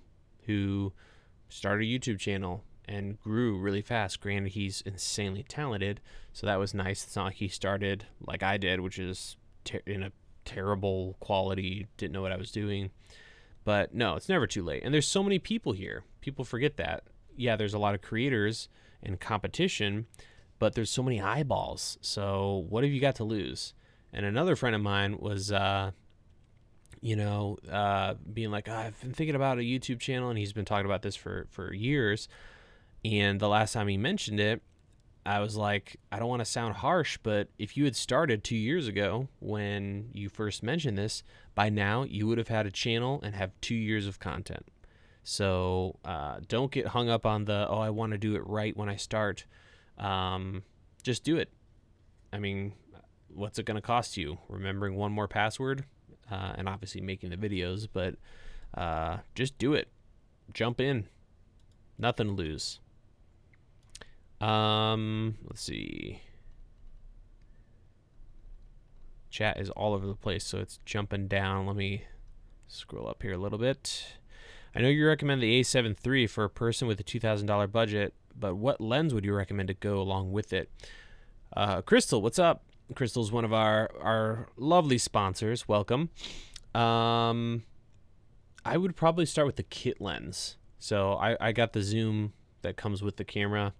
who started a YouTube channel and grew really fast. Granted, he's insanely talented, so that was nice. It's not like he started like I did, which is in a terrible quality, didn't know what I was doing. But no, it's never too late. And there's so many people here. People forget that. Yeah, there's a lot of creators and competition, but there's so many eyeballs. So what have you got to lose? And another friend of mine was, being like, I've been thinking about a YouTube channel, and he's been talking about this for years. And the last time he mentioned it, I was like, I don't want to sound harsh, but if you had started 2 years ago when you first mentioned this, by now you would have had a channel and have 2 years of content. So don't get hung up on I want to do it right when I start. Just do it. I mean, what's it going to cost you? Remembering one more password and obviously making the videos, but just do it. Jump in. Nothing to lose. Let's see. Chat is all over the place, so it's jumping down. Let me scroll up here a little bit. I know you recommend the A7 III for a person with a $2,000 budget, but what lens would you recommend to go along with it? Crystal, what's up? Crystal's one of our lovely sponsors. Welcome. I would probably start with the kit lens. So I got the zoom that comes with the camera.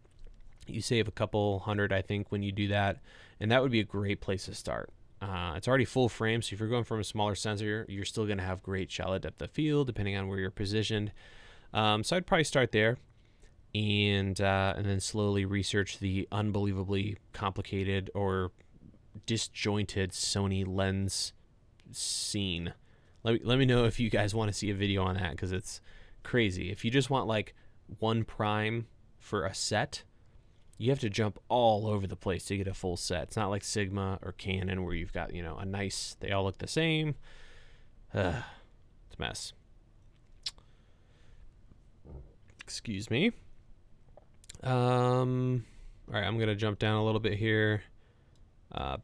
You save a couple hundred, I think, when you do that, and that would be a great place to start. It's already full frame, so if you're going from a smaller sensor, you're still going to have great shallow depth of field, depending on where you're positioned. So I'd probably start there, and then slowly research the unbelievably complicated or disjointed Sony lens scene. Let me know if you guys want to see a video on that, because it's crazy. If you just want like one prime for a set, you have to jump all over the place to get a full set. It's not like Sigma or Canon where you've got, a nice, they all look the same. It's a mess. Excuse me. All right, I'm going to jump down a little bit here.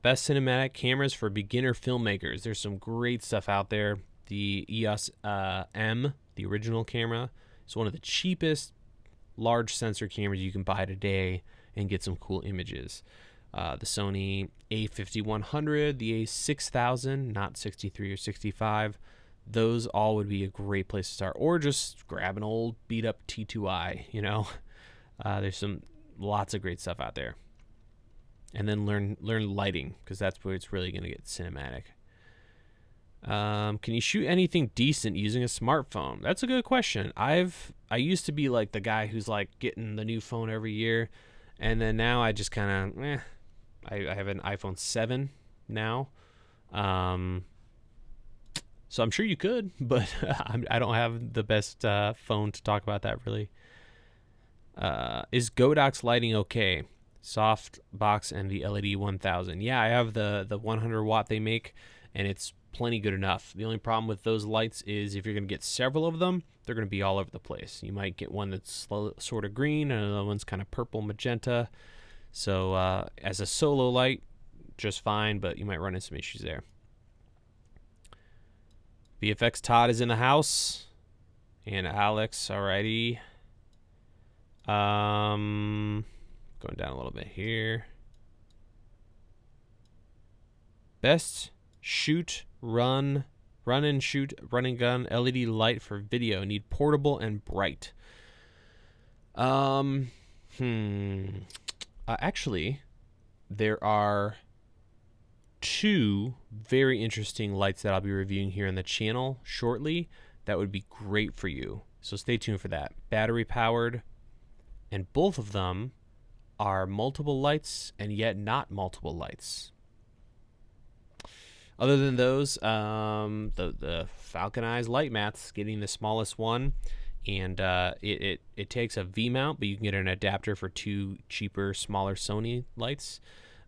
Best cinematic cameras for beginner filmmakers. There's some great stuff out there. The EOS M, the original camera, is one of the cheapest large sensor cameras you can buy today and get some cool images. The Sony A5100, the A6000, not 63 or 65, those all would be a great place to start. Or just grab an old beat up T2i, There's lots of great stuff out there. And then learn lighting, because that's where it's really going to get cinematic. Can you shoot anything decent using a smartphone? That's a good question. I used to be like the guy who's like getting the new phone every year, and then now I just kind of I have an iPhone 7 now. So I'm sure you could, but I don't have the best phone to talk about that really. Is Godox lighting okay? Soft box and the LED 1000. Yeah, I have the 100 watt they make, and it's plenty good enough. The only problem with those lights is if you're going to get several of them, they're going to be all over the place. You might get one that's sort of green, and another one's kind of purple magenta. So as a solo light, just fine, but you might run into some issues there. VFX Todd is in the house, and Alex, alrighty. Going down a little bit here. Best shoot, run and shoot, run and gun LED light for video. Need portable and bright. Actually, there are two very interesting lights that I'll be reviewing here on the channel shortly that would be great for you. So stay tuned for that. Battery powered, and both of them are multiple lights and yet not multiple lights. Other than those, the Falcon Eyes light mats, getting the smallest one, and it takes a V mount, but you can get an adapter for 2 cheaper, smaller Sony lights,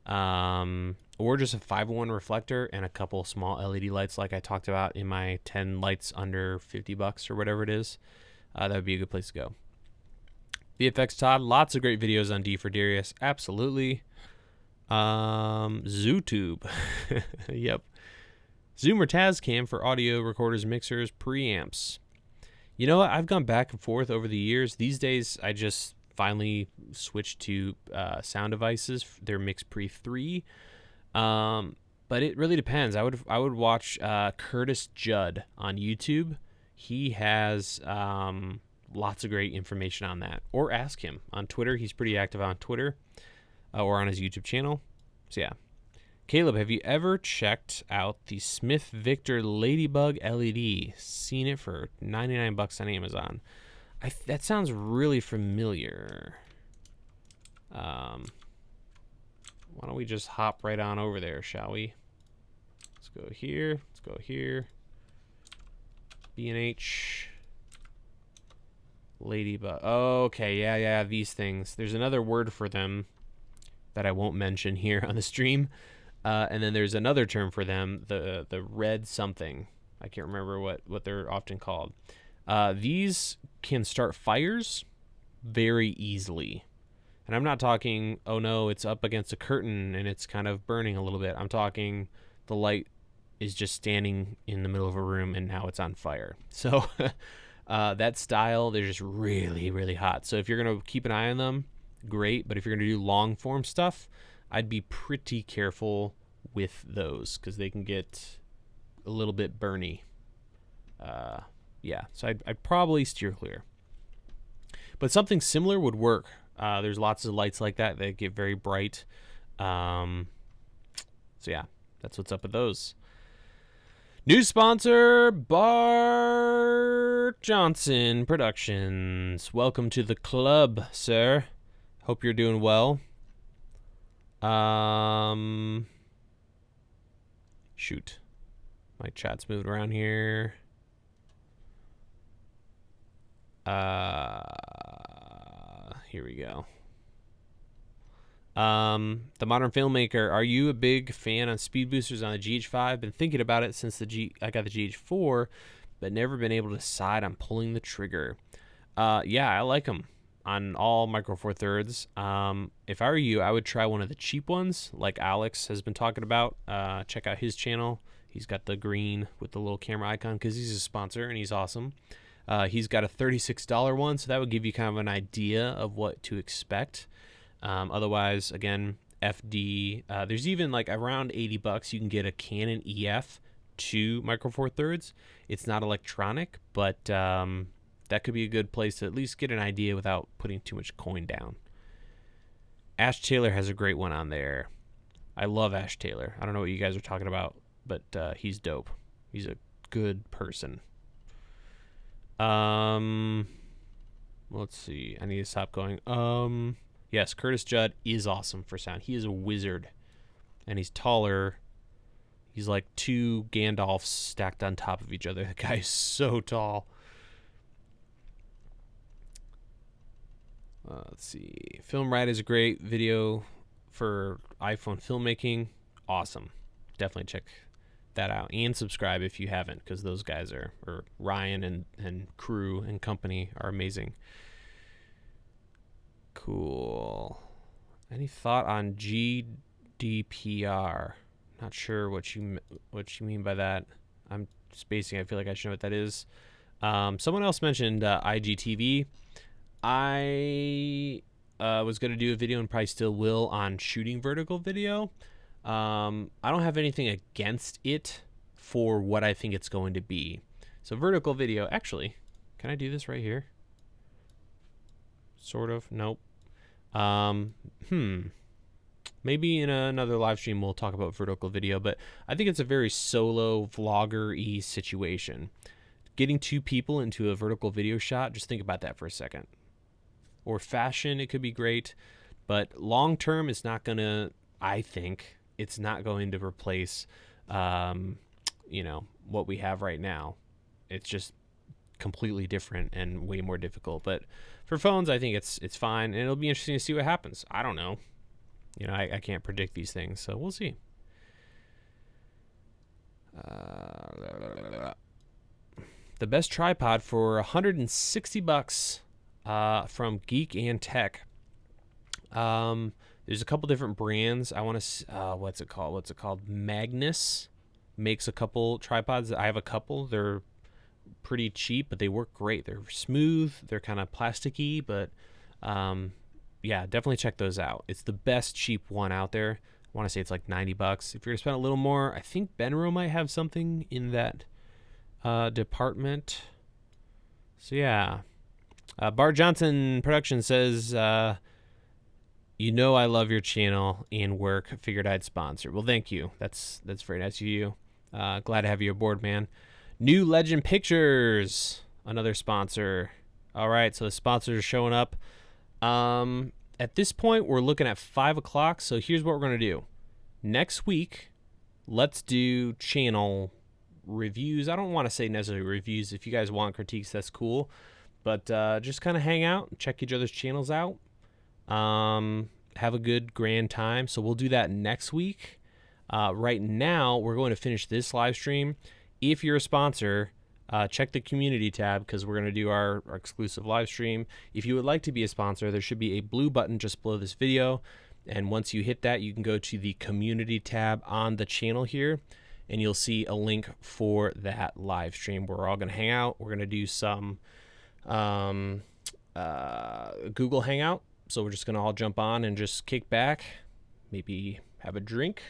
or just a 5-in-1 reflector and a couple small LED lights, like I talked about in my 10 lights under $50 or whatever it is. That would be a good place to go. VFX Todd, lots of great videos on D for Darius, absolutely. ZooTube, yep. Zoom or Tascam for audio recorders, mixers, preamps. You know what? I've gone back and forth over the years. These days, I just finally switched to sound devices. Their Mix Pre 3. But it really depends. I would watch Curtis Judd on YouTube. He has lots of great information on that. Or ask him on Twitter. He's pretty active on Twitter or on his YouTube channel. So yeah. Caleb, have you ever checked out the Smith Victor Ladybug LED? Seen it for $99 on Amazon. That sounds really familiar. Why don't we just hop right on over there, shall we? Let's go here. Let's go here. B&H. Ladybug. Okay, yeah, these things. There's another word for them that I won't mention here on the stream. And then there's another term for them, the red something. I can't remember what they're often called. These can start fires very easily. And I'm not talking, oh no, it's up against a curtain and it's kind of burning a little bit. I'm talking the light is just standing in the middle of a room and now it's on fire. So that style, they're just really, really hot. So if you're going to keep an eye on them, great. But if you're going to do long form stuff, I'd be pretty careful with those because they can get a little bit burny. Yeah, so I'd probably steer clear. But something similar would work. There's lots of lights like that get very bright. So yeah, that's what's up with those. New sponsor, Bart Johnson Productions. Welcome to the club, sir. Hope you're doing well. Shoot. My chat's moved around here. Here we go. The Modern Filmmaker, are you a big fan on speed boosters on the GH5? Been thinking about it since I got the GH4, but never been able to decide on pulling the trigger. Yeah, I like them on all Micro Four Thirds. If I were you, I would try one of the cheap ones, like Alex has been talking about. Check out his channel. He's got the green with the little camera icon because he's a sponsor and he's awesome. He's got a $36 one, so that would give you kind of an idea of what to expect. Otherwise, again, FD. There's even like around $80 you can get a Canon EF 2 Micro Four Thirds. It's not electronic, but that could be a good place to at least get an idea without putting too much coin down. Ash Taylor has a great one on there. I love Ash Taylor. I don't know what you guys are talking about, but he's dope. He's a good person. Let's see. I need to stop going. Yes, Curtis Judd is awesome for sound. He is a wizard, and he's taller. He's like 2 Gandalfs stacked on top of each other. That guy is so tall. Let's see. FilmRide is a great video for iPhone filmmaking. Awesome. Definitely check that out and subscribe if you haven't, because those guys or Ryan and crew and company are amazing. Cool. Any thought on GDPR? Not sure what you mean by that. I'm spacing. I feel like I should know what that is. Someone else mentioned IGTV. I was going to do a video and probably still will on shooting vertical video. I don't have anything against it for what I think it's going to be. So vertical video, actually, can I do this right here? Sort of. Nope. Maybe in another live stream we'll talk about vertical video, but I think it's a very solo vlogger-y situation. Getting 2 people into a vertical video shot, just think about that for a second. Or fashion, it could be great, But long term, it's not going to, I think, it's not going to replace, what we have right now. It's just completely different and way more difficult. But for phones, I think it's fine, and it'll be interesting to see what happens. I don't know. I can't predict these things, so we'll see. The best tripod for $160 from Geek and Tech. There's a couple different brands. I want to. What's it called? Magnus makes a couple tripods. I have a couple. They're pretty cheap, but they work great. They're smooth. They're kind of plasticky, but yeah, definitely check those out. It's the best cheap one out there. I want to say it's like $90. If you're gonna spend a little more, I think Benro might have something in that department. So yeah, Bart Johnson Production says, I love your channel and work. Figured I'd sponsor. Well, thank you. That's very nice of you. Glad to have you aboard, man. New Legend Pictures, another sponsor. All right, so the sponsors are showing up. At this point, we're looking at 5 o'clock. So here's what we're going to do. Next week, let's do channel reviews. I don't want to say necessarily reviews. If you guys want critiques, that's cool. But just kind of hang out, check each other's channels out. Have a good grand time. So we'll do that next week. Right now, we're going to finish this live stream. If you're a sponsor, check the community tab because we're going to do our exclusive live stream. If you would like to be a sponsor, there should be a blue button just below this video. And once you hit that, you can go to the community tab on the channel here, and you'll see a link for that live stream where we're all going to hang out. We're going to do some Google Hangout. So we're just going to all jump on and just kick back, maybe have a drink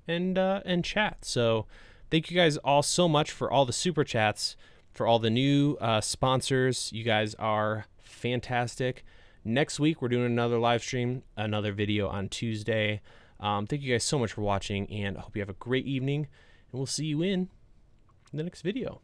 and chat. So thank you guys all so much for all the super chats, for all the new sponsors. You guys are fantastic. Next week, we're doing another live stream, another video on Tuesday. Thank you guys so much for watching, and I hope you have a great evening, and we'll see you in the next video.